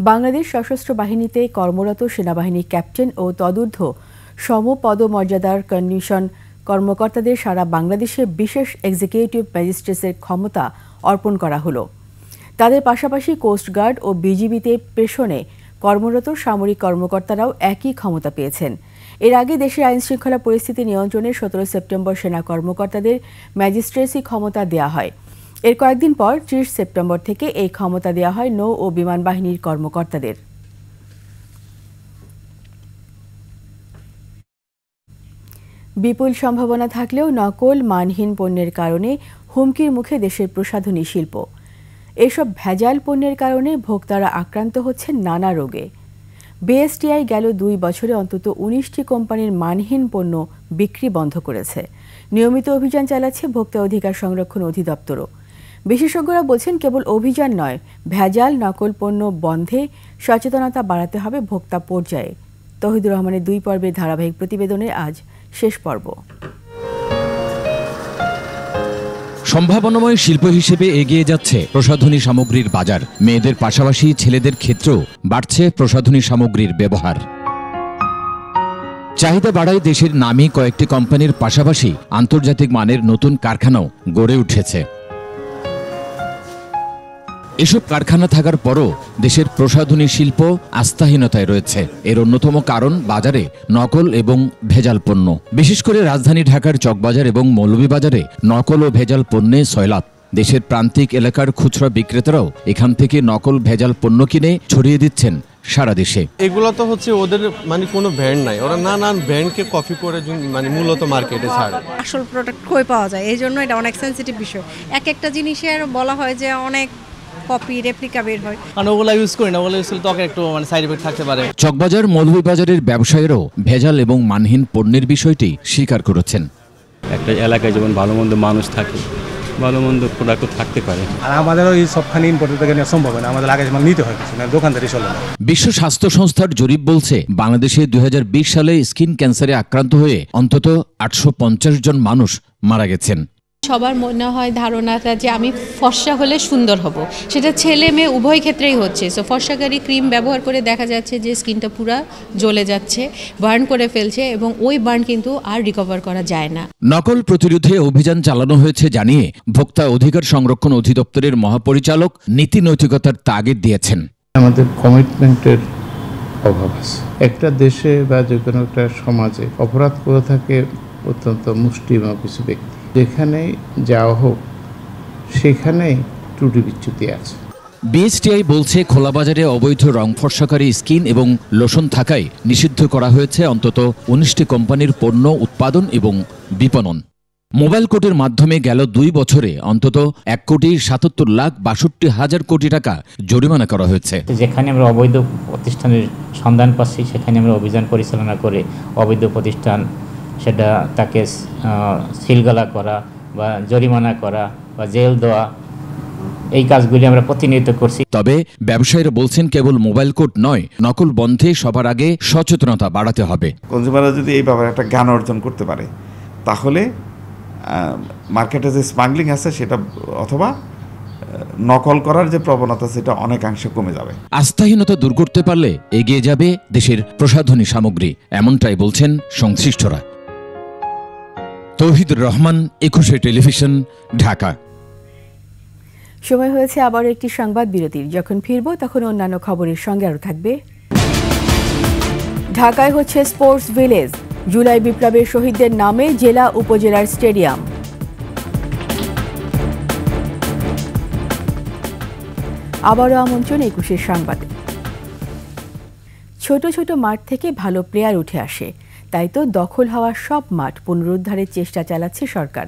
বাংলাদেশ সশস্ত্র বাহিনীতে কর্মরত সেনাবাহিনী ক্যাপ্টেন ও তদূর্ধ্ব সমপদমর্যাদার কমিশন কর্মকর্তাদের সারা বাংলাদেশে বিশেষ এক্সিকিউটিভ ম্যাজিস্ট্রেটের ক্ষমতা অর্পণ করা হলো। তাদের পাশাপাশি কোস্টগার্ড ও বিজিবিতে পেশনে কর্মরত সামরিক কর্মকর্তারাও একই ক্ষমতা পেয়েছেন। এর আগে দেশের আইনশৃঙ্খলা পরিস্থিতি নিয়ন্ত্রণে 17 সেপ্টেম্বর সেনা কর্মকর্তাদের ম্যাজিস্ট্রেসি ক্ষমতা দেয়া হয়। এর কয়েকদিন পর 30 সেপ্টেম্বর থেকে এই ক্ষমতা দেয়া হয় নৌ ও বিমান বাহিনীর কর্মকর্তাদের। বিপুল সম্ভাবনা থাকলেও নকল মানহীন পণ্যের কারণে হুমকির মুখে দেশের প্রসাধনী শিল্প। এসব ভেজাল পণ্যের কারণে ভোক্তারা আক্রান্ত হচ্ছেন নানা রোগে। বিএসটিআই গেল 2 বছরে অন্তত 19টি কোম্পানির মানহীন পণ্য বিক্রি বন্ধ করেছে। নিয়মিত অভিযান চালাচ্ছে ভোক্তা অধিকার সংরক্ষণ অধিদপ্তরও। বিশেষজ্ঞরা বলছেন, কেবল অভিযান নয়, ভেজাল নকল পণ্য বন্ধে সচেতনতা বাড়াতে হবে ভোক্তা পর্যায়ে। তৌহিদুর রহমানের 2 পর্বের ধারাবাহিক প্রতিবেদনের আজ শেষ পর্ব। সম্ভাবনাময় শিল্প হিসেবে এগিয়ে যাচ্ছে প্রসাধনী সামগ্রীর বাজার। মেয়েদের পাশাপাশি ছেলেদের ক্ষেত্রেও বাড়ছে প্রসাধনী সামগ্রীর ব্যবহার। চাহিদা বাড়ায় দেশের নামী কয়েকটি কোম্পানির পাশাপাশি আন্তর্জাতিক মানের নতুন কারখানাও গড়ে উঠেছে। এসব কারখানা থাকার পরও দেশের প্রসাধনী শিল্প আস্থাহীনতায় রয়েছে। এর অন্যতম কারণ বাজারে নকল এবং ভেজাল পণ্য। বিশেষ করে রাজধানী ঢাকার চকবাজার এবং মৌলভীবাজারে নকল ও ভেজাল পণ্যে সয়লাব। দেশের প্রান্তিক এলাকার খুচরা বিক্রেতারাও এখান থেকে নকল ভেজাল পণ্য কিনে ছড়িয়ে দিচ্ছেন সারা দেশে। এগুলো তো হচ্ছে ওদের মানে কোনো ব্র্যান্ড নাই, ওরা নানান ব্র্যান্ডকে কপি করে মানে মূলত মার্কেটে ছাড়ে। আসল প্রোডাক্ট কই পাওয়া যায়, এই জন্য এটা অনেক সেন্সিটিভ বিষয়। একটা জিনিসের বলা হয় যে অনেক কপি রেপ্লিকা বের হয়, কারণ ওগুলো ইউজ করি না, ওগুলো ইউজ করলে ত্বকের একটু মানে সাইড এফেক্ট থাকতে পারে। চকবাজার মৌলভীবাজারের ব্যবসায়ীরাও ভেজাল এবং মানহীন পণ্যের বিষয়টি স্বীকার করেছেন। একটা এলাকায় যেমন ভালো মন্দ মানুষ থাকে, ভালো মন্দ প্রোডাক্টও থাকতে পারে। আর আমাদেরও এই সবখানে ইম্পোর্টেড থেকে নেওয়া সম্ভব না, আমাদের আগে যেমন নিতে হয় কিছু না, দোকানদারি চলে না। বিশ্ব স্বাস্থ্য সংস্থার জরিপ বলছে বাংলাদেশে 2020 সালে স্কিন ক্যান্সারে আক্রান্ত হয়ে অন্তত 850 জন মানুষ মারা গেছেন। সবার মনে হয় ধারণাটা যে আমি ফর্সা হলে সুন্দর হব, সেটা ছেলে মেয়ে উভয় ক্ষেত্রেই হচ্ছে। সো ফর্সাকারী ক্রিম ব্যবহার করে দেখা যাচ্ছে যে স্কিনটা পুরো জ্বলে যাচ্ছে, বার্ন করে ফেলছে এবং ওই বার্ন কিন্তু আর রিকভার করা যায় না। নকল প্রতিরোধে অভিযান চালানো হয়েছে জানিয়ে ভোক্তা অধিকার সংরক্ষণ অধিদপ্তরের মহাপরিচালক নীতি নৈতিকতার তাগিদ দিয়েছেন। আমাদের কমিটমেন্টের অভাব আছে। একটা দেশে বা যে কোনো একটা সমাজে অপরাধ করে থাকে অত্যন্ত মুষ্টিমেয় কিছু ব্যক্তি, যেখানে যাওয়া হোক সেখানেই ত্রুটি বিচ্যুতি আছে। বিএসটিআই বলছে খোলা বাজারে অবৈধ রং ফর্সাকারী স্কিন এবং লোশন থাকায় নিষিদ্ধ করা হয়েছে অন্তত 19টি কোম্পানির পণ্য উৎপাদন এবং বিপণন। মোবাইল কোর্টের মাধ্যমে গেল 2 বছরে অন্তত 1,77,62,000 কোটি টাকা জরিমানা করা হয়েছে। যেখানে আমরা অবৈধ প্রতিষ্ঠানের সন্ধান পাচ্ছি সেখানে আমরা অভিযান পরিচালনা করে অবৈধ প্রতিষ্ঠান সেটা তাকে সিলগালা করা বা জরিমানা করা বা জেল দেওয়া, এই কাজগুলি আমরা প্রতিনিয়ত করছি। তবে ব্যবসায়ীরা বলছেন কেবল মোবাইল কোড নয়, নকল বন্ধে সবার আগে সচেতনতা বাড়াতে হবে। কনজিউমাররা যদি এই ব্যাপারে একটা জ্ঞান অর্জন করতে পারে তাহলে মার্কেটে যে স্মাগলিং আছে সেটা অথবা নকল করার যে প্রবণতা সেটা অনেকাংশে কমে যাবে। আস্থাহীনতা দূর করতে পারলে এগিয়ে যাবে দেশের প্রসাধনী সামগ্রী, এমনটাই বলছেন সংশ্লিষ্টরা। তৌহিদুর রহমান, 21 টেলিভিশন, ঢাকা। সময় হয়েছে আবার একটি সংবাদ বিরতির। যখন ফিরবো তখন অন্যান্য খবরের সঙ্গে আরও থাকবে। ঢাকায় হচ্ছে স্পোর্টস ভিলেজ, জুলাই বিপ্লবের শহীদদের নামে জেলা উপজেলার স্টেডিয়াম। আবারও আমন্ত্রণ 21 সংবাদে। ছোট ছোট মাঠ থেকে ভালো প্লেয়ার উঠে আসে, তাই তো দখল হওয়া সব মাঠ পুনরুদ্ধারের চেষ্টা চালাচ্ছে সরকার।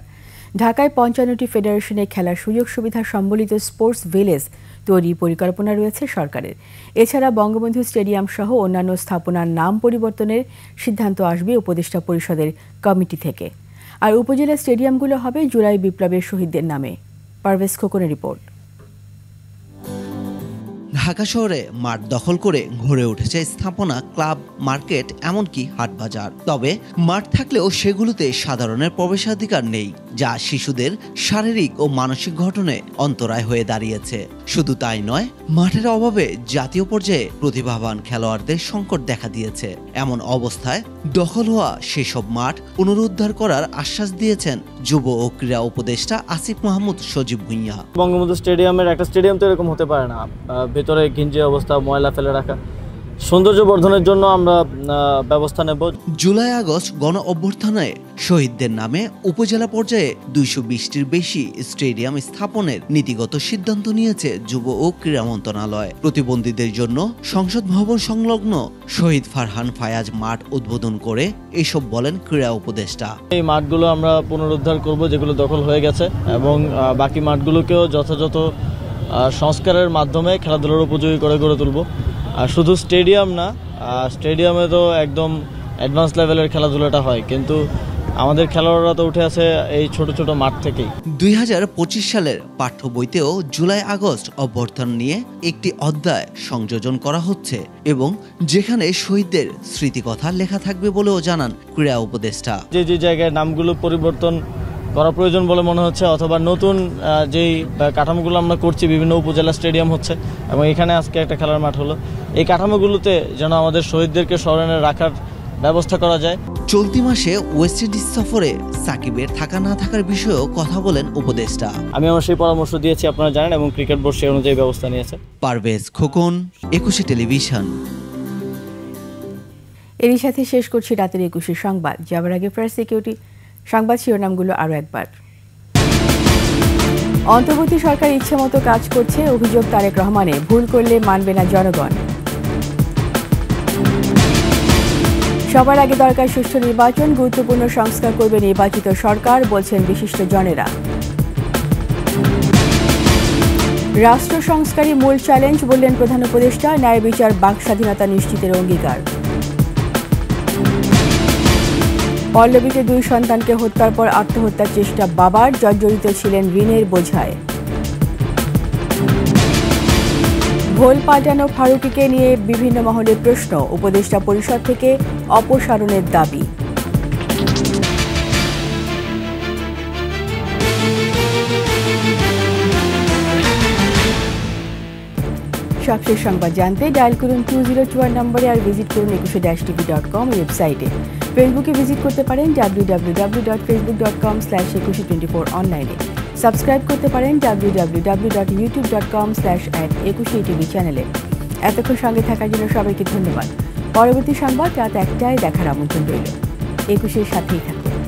ঢাকায় 55টি ফেডারেশনে খেলার সুযোগ সুবিধা সম্বলিত স্পোর্টস ভিলেজ তৈরি পরিকল্পনা রয়েছে সরকারের। এছাড়া বঙ্গবন্ধু স্টেডিয়াম সহ অন্যান্য স্থাপনার নাম পরিবর্তনের সিদ্ধান্ত আসবে উপদেষ্টা পরিষদের কমিটি থেকে। আর উপজেলা স্টেডিয়ামগুলো হবে জুলাই বিপ্লবের শহীদদের নামে। পারভেজ খোকনের রিপোর্ট। ঢাকা শহরে মাঠ দখল করে গড়ে উঠেছে স্থাপনা, ক্লাব, মার্কেট, এমনকি হাট বাজার। তবে মাঠ থাকলেও সেগুলোতে সাধারণের প্রবেশাধিকার নেই, যা শিশুদের শারীরিক ও মানসিক গঠনে অন্তরায় হয়ে দাঁড়িয়েছে। শুধু তাই নয়, মাঠের অভাবে জাতীয় পর্যায়ে প্রতিভাবান খেলোয়াড়দের সংকট দেখা দিয়েছে। এমন অবস্থায় দখল হওয়া সেসব মাঠ পুনরুদ্ধার করার আশ্বাস দিয়েছেন যুব ও ক্রীড়া উপদেষ্টা আসিফ মাহমুদ সজীব ভুঁইয়া। বঙ্গবন্ধু স্টেডিয়ামের একটা স্টেডিয়াম তো এরকম হতে পারে না, ভেতরে ঘিঞ্জি অবস্থা, ময়লা ফেলে রাখা। সৌন্দর্য বর্ধনের জন্য আমরা ব্যবস্থা নেব। জুলাই আগস্ট গণ অভ্যুত্থানে শহীদদের নামে উপজেলা পর্যায়ে 220টির বেশি স্টেডিয়াম স্থাপনের নীতিগত সিদ্ধান্ত নিয়েছে যুব ও ক্রীড়া মন্ত্রণালয়। প্রতিবন্ধীদের জন্য সংসদ ভবন সংলগ্ন শহীদ ফারহান ফায়াজ মাঠ উদ্বোধন করে এসব বলেন ক্রীড়া উপদেষ্টা। এই মাঠগুলো আমরা পুনরুদ্ধার করব যেগুলো দখল হয়ে গেছে, এবং বাকি মাঠগুলোকেও যথাযথ সংস্কারের মাধ্যমে খেলাধুলার উপযোগী করে গড়ে তুলব। আর শুধু স্টেডিয়াম না, স্টেডিয়ামে তো একদম অ্যাডভান্স লেভেলের খেলাধুলাটা হয়, কিন্তু আমাদের খেলোয়াড়রা তো উঠে আছে এই ছোট ছোট মাঠ থেকেই। 2025 সালের পাঠ্য বইতেও জুলাই আগস্ট অভ্যুত্থান নিয়ে একটি অধ্যায় সংযোজন করা হচ্ছে, এবং যেখানে শহীদদের স্মৃতিকথা লেখা থাকবে বলেও জানান ক্রীড়া উপদেষ্টা। যে যে জায়গায় নামগুলো পরিবর্তন করা প্রয়োজন বলে মনে হচ্ছে, অথবা নতুন যেই কাঠামোগুলো আমরা করছি, বিভিন্ন উপজেলা স্টেডিয়াম হচ্ছে এবং এখানে আজকে একটা খেলার মাঠ হলো, এই কাঠামোগুলোতে যেন আমাদের শহীদদেরকে স্মরণে রাখার ব্যবস্থা করা যায়। চলতি মাসে ওয়েস্ট ইন্ডিজ সফরে সাকিবের থাকা না থাকার বিষয়েও কথা বলেন উপদেষ্টা। আমি আমার সেই পরামর্শ দিয়েছি, আপনারা জানেন, এবং ক্রিকেট বোর্ড সেই অনুযায়ী ব্যবস্থা নিয়েছে। পারভেজ খোকন, 21 টেলিভিশন। এরই সাথে শেষ করছি রাতের 21 সংবাদ। যাবার আগে ফায়ার সিকিউরিটি সংবাদ শিরোনামগুলো আরও একবার। অন্তর্বর্তী সরকার ইচ্ছে মতো কাজ করছে, অভিযোগ তারেক রহমানে, ভুল করলে মানবে না জনগণ। সবার আগে দরকার সুষ্ঠু নির্বাচন, গুরুত্বপূর্ণ সংস্কার করবে নির্বাচিত সরকার, বলছেন বিশিষ্ট জনেরা। রাষ্ট্র সংস্কারই মূল চ্যালেঞ্জ, বললেন প্রধান উপদেষ্টা, ন্যায় বিচার বাক স্বাধীনতা নিশ্চিতের অঙ্গীকার। পল্লবীতে 2 সন্তানকে হত্যার পর আত্মহত্যার চেষ্টা বাবার, জর্জরিত ছিলেন ঋণের বোঝায়। ভোল পাল্টানো ফারুকীকে নিয়ে বিভিন্ন মহলে প্রশ্ন, উপদেষ্টা পরিষদ থেকে অপসারণের দাবি। সবশেষ সংবাদ জানতে ডায়াল করুন 2024 নম্বরে আর ভিজিট করুন 21tv.com ওয়েবসাইটে। ফেসবুকে ভিজিট করতে পারেন www.facebook.com/2124 অনলাইনে। সাবস্ক্রাইব করতে পারেন www.youtube.com/@21tv চ্যানেলে। এতক্ষণ সঙ্গে থাকার জন্য সবাইকে ধন্যবাদ। পরবর্তী সংবাদ রাত 1টায় দেখার আমন্ত্রণ রইল। 21-এর সাথেই থাকুন।